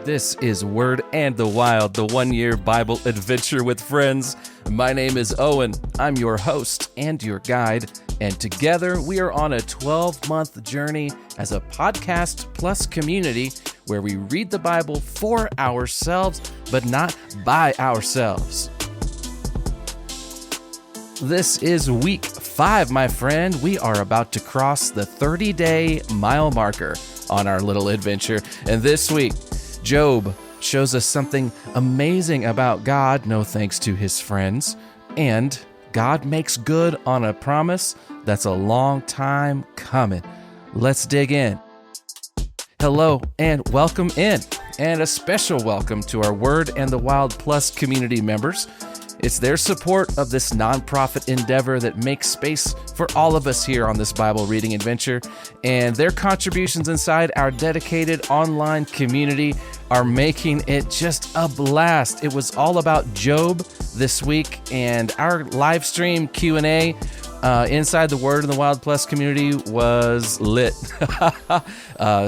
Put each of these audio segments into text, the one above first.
This is Word and the Wild, the one-year Bible adventure with friends. My name is Owen. I'm your host and your guide, and together we are on a 12-month journey as a podcast plus community where we read the Bible for ourselves, but not by ourselves. This is week 5, my friend. We are about to cross the 30-day mile marker on our little adventure, and this week, Job shows us something amazing about God, no thanks to his friends, and God makes good on a promise that's a long time coming. Let's dig in. Hello and welcome in, and a special welcome to our Word and the Wild Plus community members. It's their support of this nonprofit endeavor that makes space for all of us here on this Bible reading adventure, and their contributions inside our dedicated online community are making it just a blast. It was all about Job this week, and our live stream Q&A inside the Word and the Wild Plus community was lit.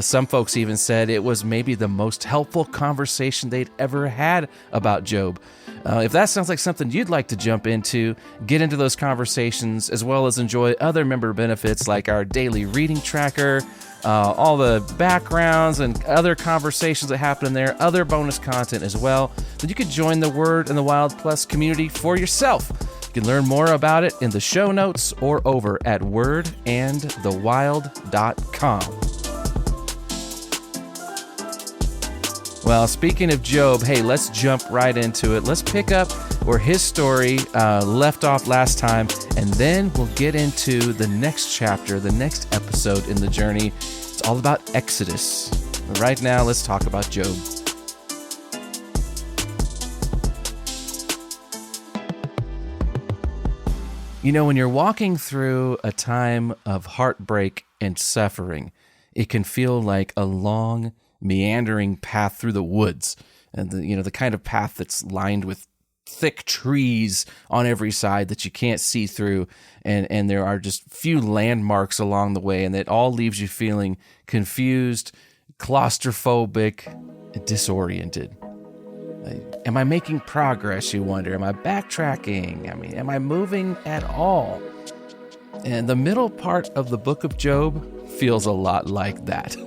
Some folks even said it was maybe the most helpful conversation they'd ever had about Job. If that sounds like something you'd like to jump into, get into those conversations, as well as enjoy other member benefits like our daily reading tracker, all the backgrounds and other conversations that happen in there, other bonus content as well, then you could join the Word and the Wild Plus community for yourself. You can learn more about it in the show notes or over at wordandthewild.com. Well, speaking of Job, hey, let's jump right into it. Let's pick up where his story left off last time, and then we'll get into the next chapter, the next episode in the journey. It's all about Exodus. But right now, let's talk about Job. You know, when you're walking through a time of heartbreak and suffering, it can feel like a long, meandering path through the woods, and the kind of path that's lined with thick trees on every side that you can't see through, and there are just few landmarks along the way, and it all leaves you feeling confused, claustrophobic, and disoriented. Am I making progress, you wonder? Am I backtracking? Am I moving at all? And the middle part of the book of Job feels a lot like that.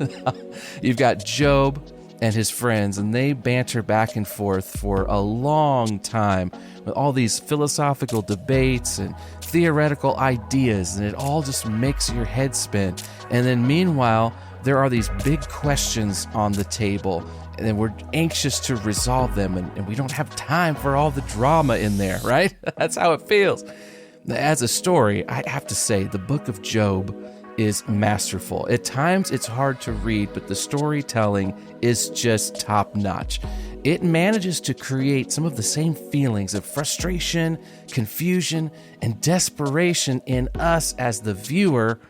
You've got Job and his friends, and they banter back and forth for a long time with all these philosophical debates and theoretical ideas, and it all just makes your head spin. And then meanwhile, there are these big questions on the table, and then we're anxious to resolve them, and we don't have time for all the drama in there, right? That's how it feels. As a story, I have to say, the book of Job is masterful. At times, it's hard to read, but the storytelling is just top-notch. It manages to create some of the same feelings of frustration, confusion, and desperation in us as the viewer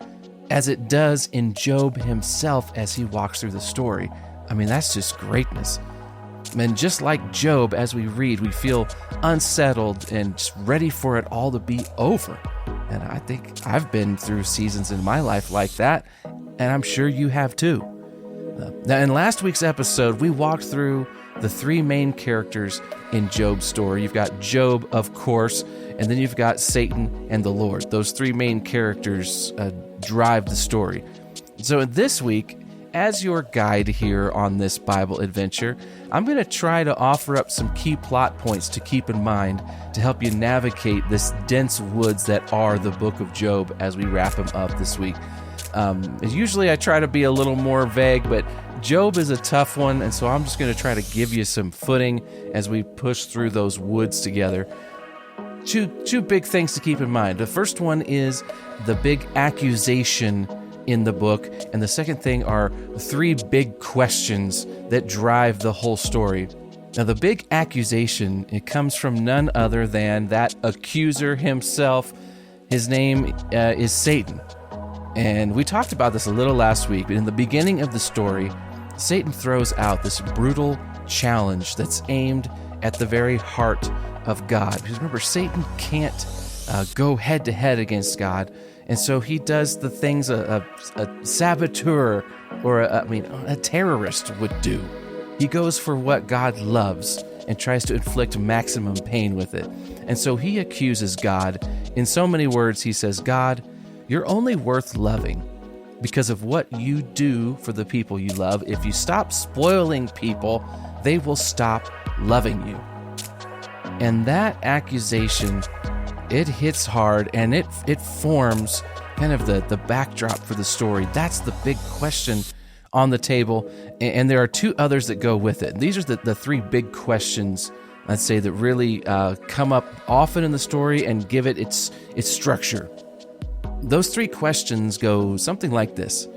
as it does in Job himself as he walks through the story. That's just greatness. And just like Job, as we read, we feel unsettled and just ready for it all to be over. And I think I've been through seasons in my life like that, and I'm sure you have too. Now, in last week's episode, we walked through the 3 main characters in Job's story. You've got Job, of course, and then you've got Satan and the Lord. Those 3 main characters drive the story. So this week, as your guide here on this Bible adventure, I'm going to try to offer up some key plot points to keep in mind to help you navigate this dense woods that are the book of Job as we wrap him up this week. Usually I try to be a little more vague, but Job is a tough one, and so I'm just going to try to give you some footing as we push through those woods together. Two big things to keep in mind. The first one is the big accusation in the book, and the second thing are 3 big questions that drive the whole story. Now, the big accusation, it comes from none other than that accuser himself. His name is Satan. And we talked about this a little last week, but in the beginning of the story, Satan throws out this brutal challenge that's aimed at the very heart of God. Because remember, Satan can't go head-to-head against God, and so he does the things a saboteur or a terrorist would do. He goes for what God loves and tries to inflict maximum pain with it. And so he accuses God. In so many words, he says, God, you're only worth loving because of what you do for the people you love. If you stop spoiling people, they will stop loving you. And that accusation, it hits hard, and it forms kind of the backdrop for the story. That's the big question on the table, and there are two others that go with it. These are the three big questions, I'd say, that really come up often in the story and give it its structure. Those three questions go something like this.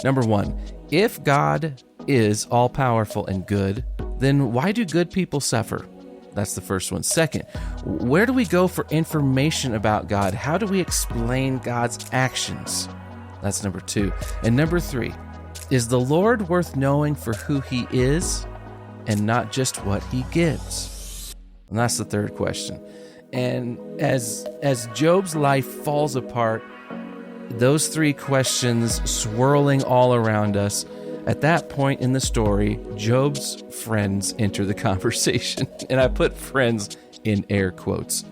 Number one, if God is all-powerful and good, then why do good people suffer? That's the first one. Second, where do we go for information about God? How do we explain God's actions? That's number two. And number three, is the Lord worth knowing for who he is and not just what he gives? And that's the third question. And as Job's life falls apart, those three questions swirling all around us, at that point in the story, Job's friends enter the conversation. And I put friends in air quotes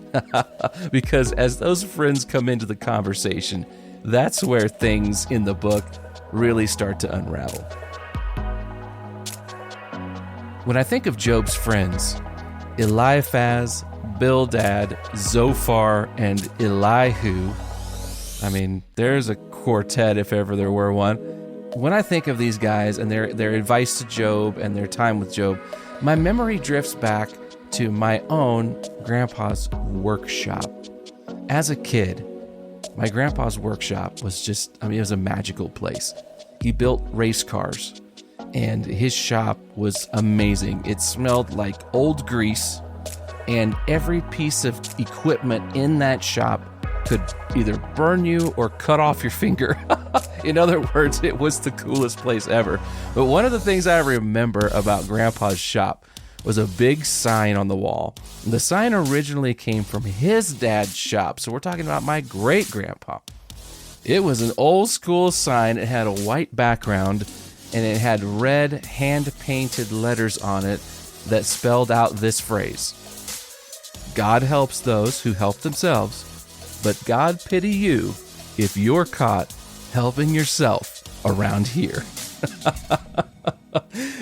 because as those friends come into the conversation, that's where things in the book really start to unravel. When I think of Job's friends, Eliphaz, Bildad, Zophar, and Elihu, I mean, there's a quartet if ever there were one. When I think of these guys and their advice to Job and their time with Job, my memory drifts back to my own grandpa's workshop. As a kid, my grandpa's workshop was just, it was a magical place. He built race cars, and his shop was amazing. It smelled like old grease, and every piece of equipment in that shop could either burn you or cut off your finger. In other words, it was the coolest place ever. But one of the things I remember about Grandpa's shop was a big sign on the wall. And the sign originally came from his dad's shop, so we're talking about my great-grandpa. It was an old-school sign. It had a white background, and it had red hand-painted letters on it that spelled out this phrase: God helps those who help themselves, but God pity you if you're caught helping yourself around here.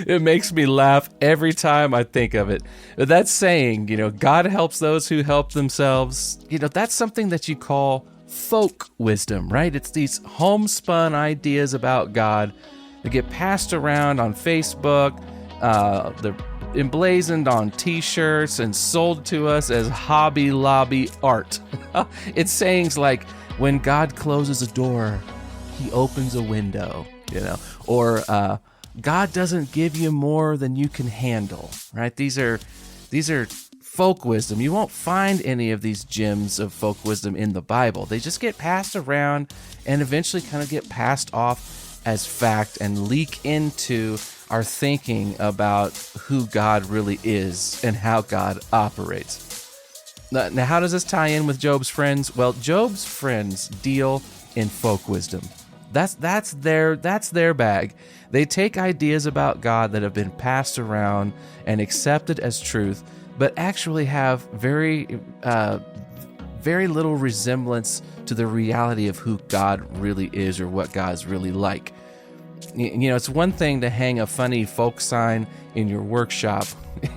It makes me laugh every time I think of it. That saying, God helps those who help themselves, that's something that you call folk wisdom, right? It's these homespun ideas about God that get passed around on Facebook. They're emblazoned on t-shirts and sold to us as Hobby Lobby art. It's sayings like, when God closes a door, he opens a window, or God doesn't give you more than you can handle, right? These are folk wisdom. You won't find any of these gems of folk wisdom in the Bible. They just get passed around and eventually kind of get passed off as fact and leak into our thinking about who God really is and how God operates. Now, how does this tie in with Job's friends? Well, Job's friends deal in folk wisdom. That's their bag. They take ideas about God that have been passed around and accepted as truth, but actually have very little resemblance to the reality of who God really is or what God's really like. It's one thing to hang a funny folk sign in your workshop.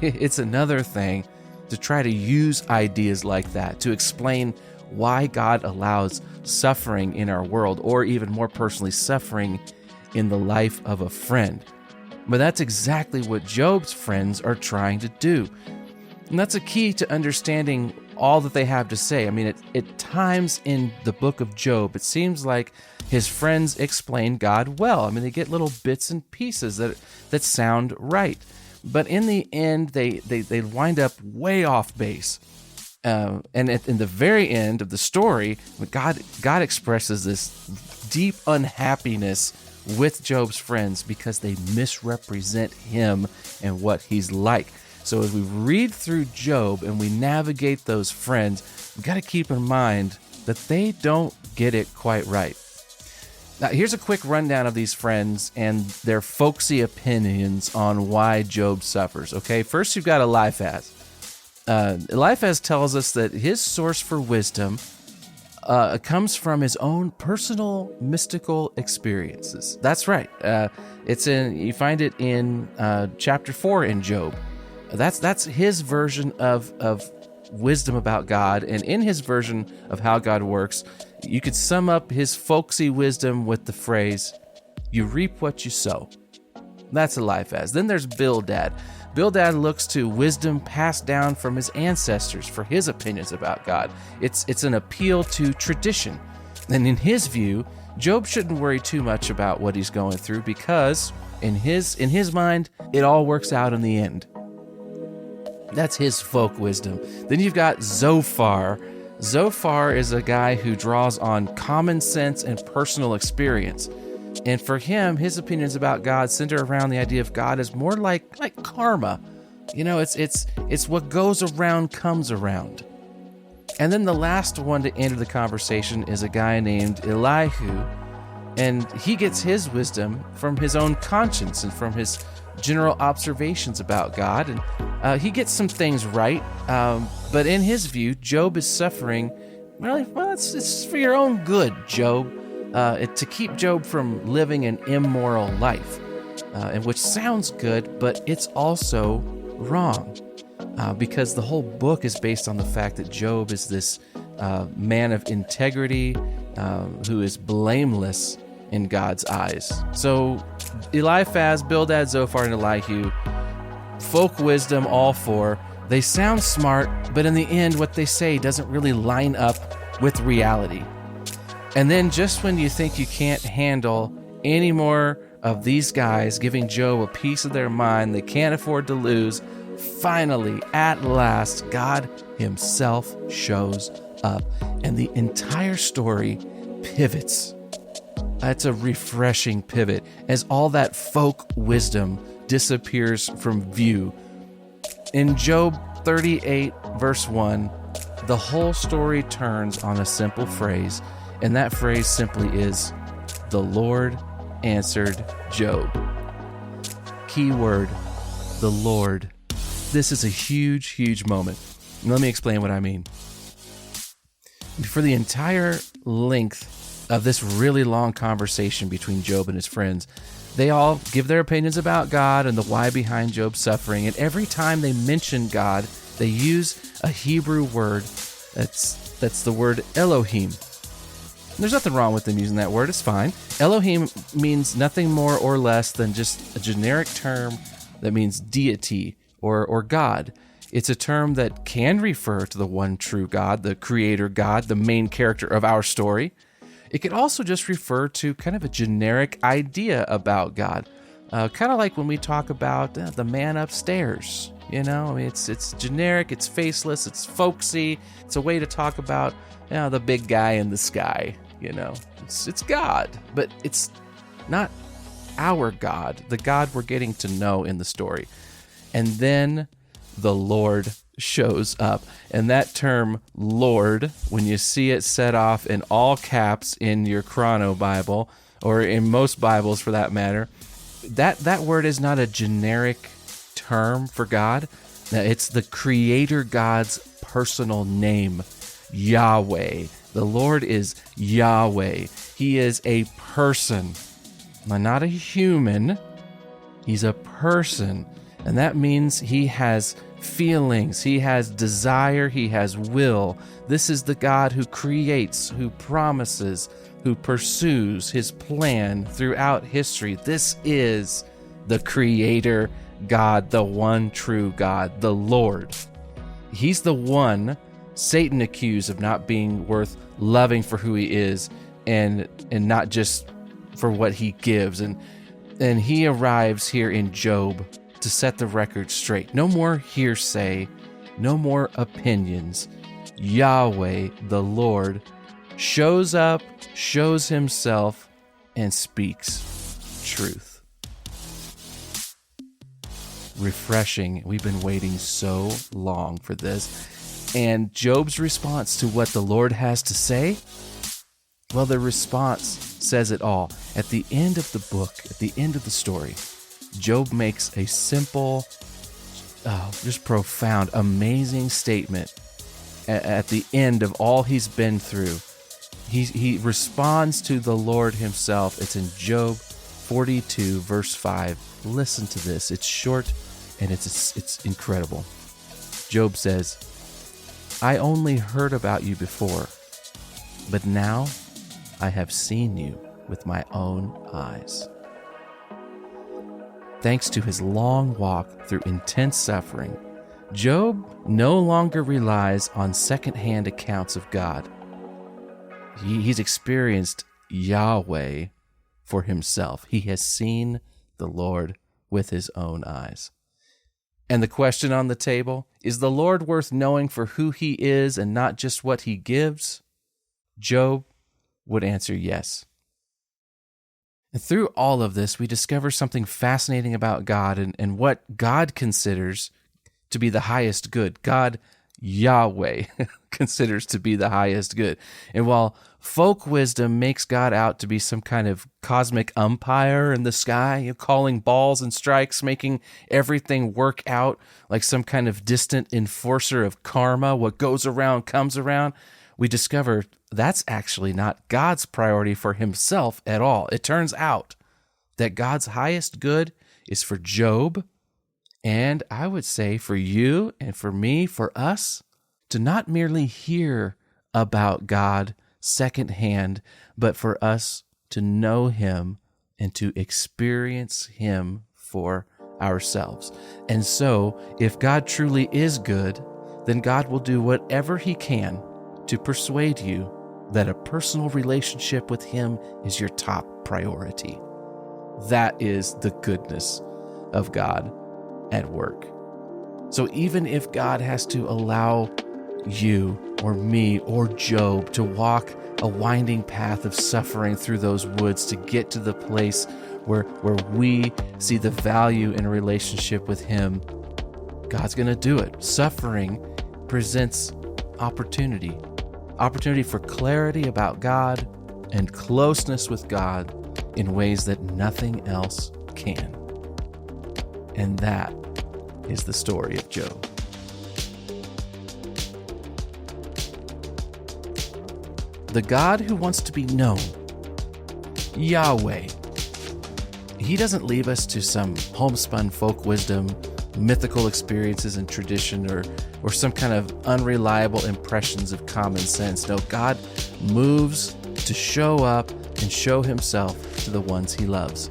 It's another thing to try to use ideas like that to explain why God allows suffering in our world, or even more personally, suffering in the life of a friend. But that's exactly what Job's friends are trying to do. And that's a key to understanding all that they have to say. At times in the book of Job, it seems like his friends explain God well. they get little bits and pieces that sound right. But in the end, they wind up way off base. And in the very end of the story, God expresses this deep unhappiness with Job's friends because they misrepresent him and what he's like. So as we read through Job and we navigate those friends, we've got to keep in mind that they don't get it quite right. Now, here's a quick rundown of these friends and their folksy opinions on why Job suffers, okay? First, you've got Eliphaz. Eliphaz tells us that his source for wisdom comes from his own personal mystical experiences. That's right. You find it in chapter 4 in Job. That's his version of wisdom about God, and in his version of how God works, you could sum up his folksy wisdom with the phrase, "You reap what you sow." That's Eliphaz. Then there's Bildad. Bildad looks to wisdom passed down from his ancestors for his opinions about God. It's an appeal to tradition. And in his view, Job shouldn't worry too much about what he's going through because in his mind, it all works out in the end. That's his folk wisdom. Then you've got Zophar. Zophar is a guy who draws on common sense and personal experience. And for him, his opinions about God center around the idea of God as more like karma. You know, it's what goes around comes around. And then the last one to enter the conversation is a guy named Elihu, and he gets his wisdom from his own conscience and from his general observations about God, and he gets some things right, but in his view, Job is suffering. Well, it's for your own good, Job, to keep Job from living an immoral life, and which sounds good, but it's also wrong, because the whole book is based on the fact that Job is this man of integrity who is blameless in God's eyes. So Eliphaz, Bildad, Zophar, and Elihu, folk wisdom, all four. They sound smart, but in the end, what they say doesn't really line up with reality. And then just when you think you can't handle any more of these guys giving Job a piece of their mind they can't afford to lose, finally, at last, God himself shows up, and the entire story pivots. It's a refreshing pivot as all that folk wisdom disappears from view. In Job 38, verse 1, the whole story turns on a simple phrase, and that phrase simply is, "The Lord answered Job." Key word, the Lord. This is a huge, huge moment. Let me explain what I mean. For the entire length of this really long conversation between Job and his friends, they all give their opinions about God and the why behind Job's suffering, and every time they mention God, they use a Hebrew word that's the word Elohim. There's nothing wrong with them using that word, it's fine. Elohim means nothing more or less than just a generic term that means deity or God. It's a term that can refer to the one true God, the creator God, the main character of our story. It could also just refer to kind of a generic idea about God, kind of like when we talk about the man upstairs. You know, I mean, it's generic, it's faceless, it's folksy. It's a way to talk about the big guy in the sky. You know, it's God, but it's not our God, the God we're getting to know in the story. And then the Lord shows up. And that term, Lord, when you see it set off in all caps in your Chrono Bible, or in most Bibles for that matter, that word is not a generic term for God. It's the Creator God's personal name, Yahweh. The Lord is Yahweh. He is a person, not a human. He's a person. And that means he has feelings, he has desire, he has will. This is the God who creates, who promises, who pursues his plan throughout history. This is the Creator God, the one true God, the Lord. He's the one Satan accused of not being worth loving for who he is and not just for what he gives. And he arrives here in Job to set the record straight. No more hearsay, no more opinions. Yahweh, the Lord, shows up, shows himself, and speaks truth. Refreshing. We've been waiting so long for this. And Job's response to what the Lord has to say? Well, the response says it all. At the end of the book, at the end of the story, Job makes a simple, just profound, amazing statement at the end of all he's been through. He responds to the Lord himself. It's in Job 42, verse 5. Listen to this. It's short and it's incredible. Job says, I only heard about you before, but now I have seen you with my own eyes. Thanks to his long walk through intense suffering, Job no longer relies on secondhand accounts of God. He's experienced Yahweh for himself. He has seen the Lord with his own eyes. And the question on the table, is the Lord worth knowing for who he is and not just what he gives? Job would answer yes. And through all of this, we discover something fascinating about God and what God considers to be the highest good. God, Yahweh, considers to be the highest good. And while folk wisdom makes God out to be some kind of cosmic umpire in the sky, calling balls and strikes, making everything work out like some kind of distant enforcer of karma, what goes around comes around, we discover that's actually not God's priority for himself at all. It turns out that God's highest good is for Job, and I would say for you and for me, for us, to not merely hear about God secondhand, but for us to know him and to experience him for ourselves. And so, if God truly is good, then God will do whatever he can to persuade you that a personal relationship with him is your top priority. That is the goodness of God at work. So even if God has to allow you or me or Job to walk a winding path of suffering through those woods to get to the place where we see the value in a relationship with him, God's going to do it. Suffering presents opportunity for clarity about God and closeness with God in ways that nothing else can. And that is the story of Job. The God who wants to be known, Yahweh, he doesn't leave us to some homespun folk wisdom, mythical experiences and tradition, or some kind of unreliable impressions of common sense. No, God moves to show up and show himself to the ones he loves.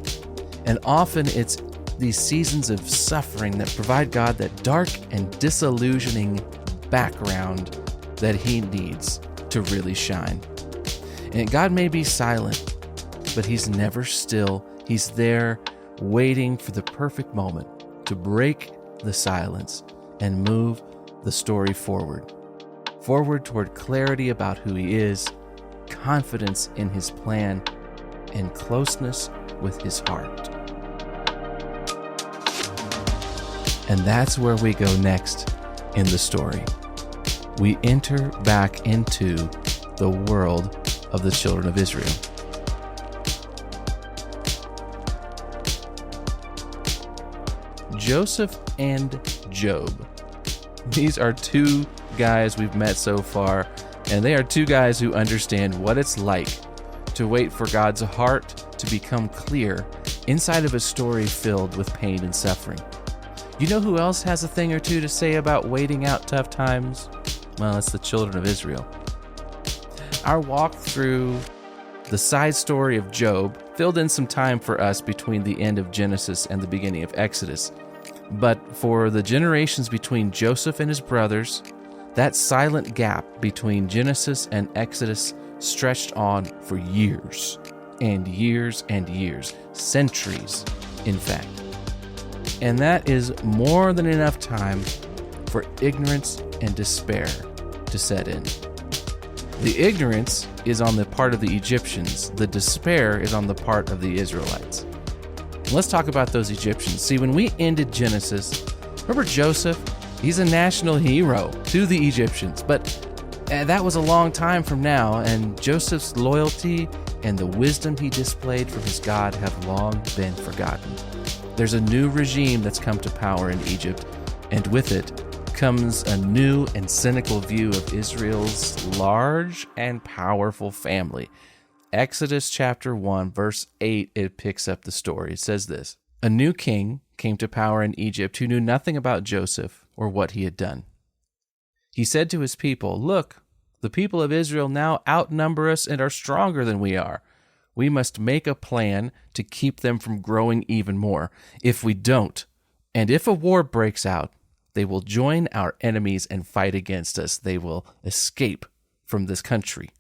And often it's these seasons of suffering that provide God that dark and disillusioning background that he needs to really shine. And God may be silent, but he's never still. He's there waiting for the perfect moment to break the silence and move the story forward toward clarity about who he is, confidence in his plan, and closeness with his heart. And that's where we go next in the story. We enter back into the world of the children of Israel. Joseph and Job. These are two guys we've met so far, and they are two guys who understand what it's like to wait for God's heart to become clear inside of a story filled with pain and suffering. You know who else has a thing or two to say about waiting out tough times? Well, it's the children of Israel. Our walk through the side story of Job filled in some time for us between the end of Genesis and the beginning of Exodus. But for the generations between Joseph and his brothers, that silent gap between Genesis and Exodus stretched on for years and years and years, centuries, in fact. And that is more than enough time for ignorance and despair to set in. The ignorance is on the part of the Egyptians. The despair is on the part of the Israelites. Let's talk about those Egyptians. See, when we ended Genesis, remember Joseph? He's a national hero to the Egyptians, but that was a long time from now, and Joseph's loyalty and the wisdom he displayed for his God have long been forgotten. There's a new regime that's come to power in Egypt, and with it comes a new and cynical view of Israel's large and powerful family. Exodus chapter 1, verse 8, it picks up the story. It says this: "A new king came to power in Egypt who knew nothing about Joseph or what he had done. He said to his people, 'Look, the people of Israel now outnumber us and are stronger than we are. We must make a plan to keep them from growing even more. If we don't, and if a war breaks out, they will join our enemies and fight against us. They will escape from this country.'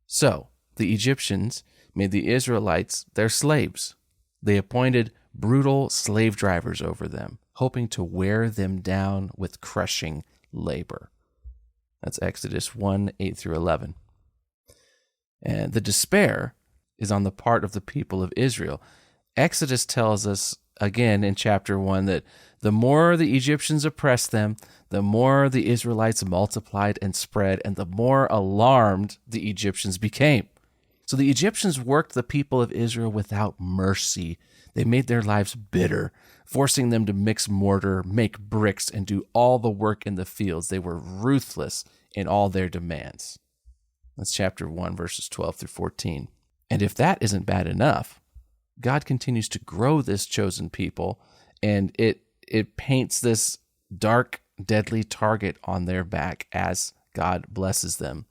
So the Egyptians made the Israelites their slaves. They appointed brutal slave drivers over them, hoping to wear them down with crushing labor." That's Exodus 1, 8 through 11. And the despair is on the part of the people of Israel. Exodus tells us again in chapter 1 that the more the Egyptians oppressed them, the more the Israelites multiplied and spread, and the more alarmed the Egyptians became. So the Egyptians worked the people of Israel without mercy. They made their lives bitter, forcing them to mix mortar, make bricks, and do all the work in the fields. They were ruthless in all their demands. That's chapter 1, verses 12 through 14. And if that isn't bad enough, God continues to grow this chosen people, and it paints this dark, deadly target on their back as God blesses them.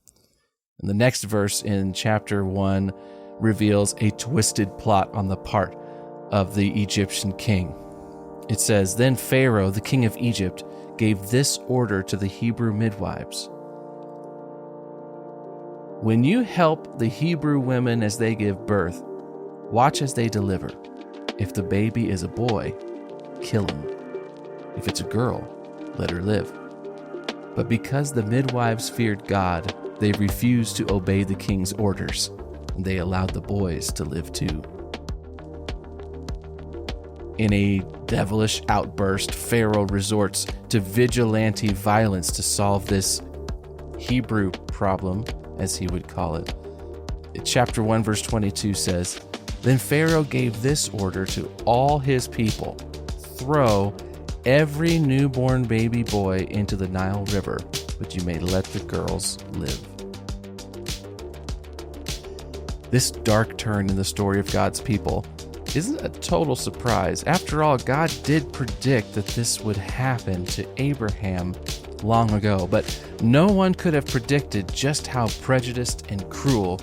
And the next verse in chapter 1 reveals a twisted plot on the part of the Egyptian king. It says, "Then Pharaoh, the king of Egypt, gave this order to the Hebrew midwives: 'When you help the Hebrew women as they give birth, watch as they deliver. If the baby is a boy, kill him. If it's a girl, let her live.' But because the midwives feared God, they refused to obey the king's orders, and they allowed the boys to live too." In a devilish outburst, Pharaoh resorts to vigilante violence to solve this Hebrew problem, as he would call it. Chapter 1, verse 22 says, "Then Pharaoh gave this order to all his people: 'Throw every newborn baby boy into the Nile River, but you may let the girls live.'" This dark turn in the story of God's people isn't a total surprise. After all, God did predict that this would happen to Abraham long ago, but no one could have predicted just how prejudiced and cruel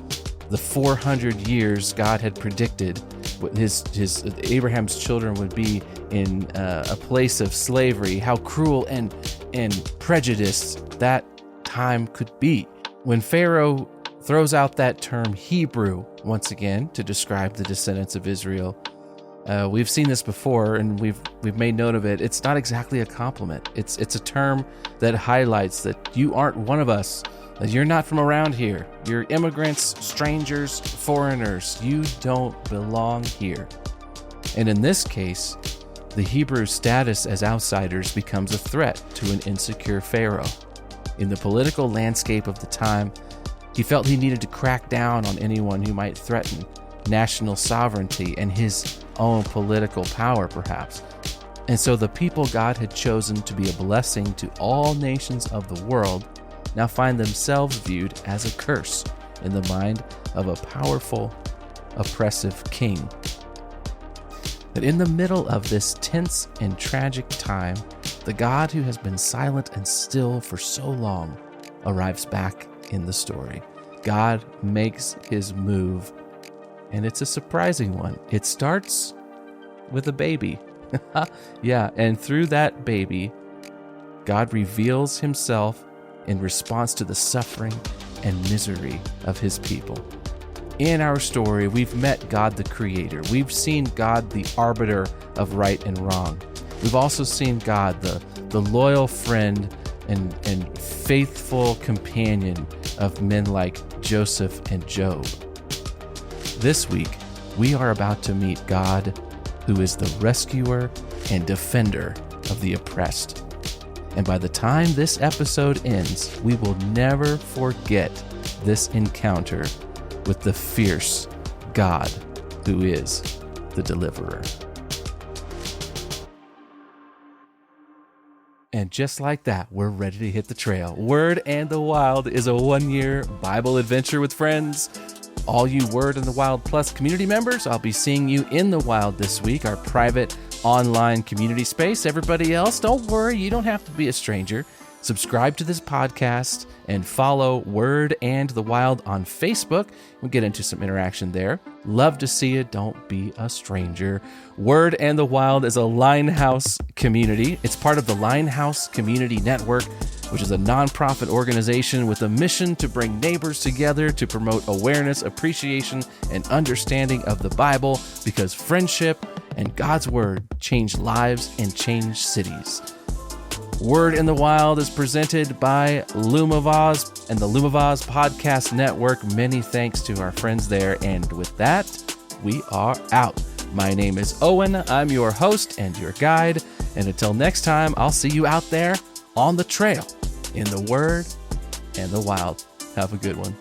the 400 years God had predicted his Abraham's children would be in a place of slavery, how cruel and prejudiced that time could be. When Pharaoh throws out that term Hebrew once again to describe the descendants of Israel, we've seen this before and we've made note of it. It's not exactly a compliment. It's a term that highlights that you aren't one of us, that you're not from around here. You're immigrants, strangers, foreigners. You don't belong here. And in this case, the Hebrew status as outsiders becomes a threat to an insecure Pharaoh. In the political landscape of the time, he felt he needed to crack down on anyone who might threaten national sovereignty and his own political power, perhaps. And so the people God had chosen to be a blessing to all nations of the world now find themselves viewed as a curse in the mind of a powerful, oppressive king. But in the middle of this tense and tragic time, the God who has been silent and still for so long arrives back in the story. God makes his move, and it's a surprising one. It starts with a baby. Yeah, and through that baby, God reveals himself in response to the suffering and misery of his people. In our story, we've met God the Creator. We've seen God the arbiter of right and wrong. We've also seen God the loyal friend and faithful companion of men like Joseph and Job. This week, we are about to meet God, who is the rescuer and defender of the oppressed. And by the time this episode ends, we will never forget this encounter with the fierce God who is the deliverer. And just like that, we're ready to hit the trail. Word and the Wild is a 1-year Bible adventure with friends. All you Word and the Wild Plus community members, I'll be seeing you in the wild this week, our private online community space. Everybody else, don't worry, you don't have to be a stranger. Subscribe to this podcast and follow Word and the Wild on Facebook. We'll get into some interaction there. Love to see you. Don't be a stranger. Word and the Wild is a Linehouse community. It's part of the Linehouse Community Network, which is a nonprofit organization with a mission to bring neighbors together to promote awareness, appreciation, and understanding of the Bible, because friendship and God's Word change lives and change cities. Word in the Wild is presented by Lumavaz and the Lumavaz Podcast Network. Many thanks to our friends there. And with that, we are out. My name is Owen. I'm your host and your guide. And until next time, I'll see you out there on the trail in the Word and the Wild. Have a good one.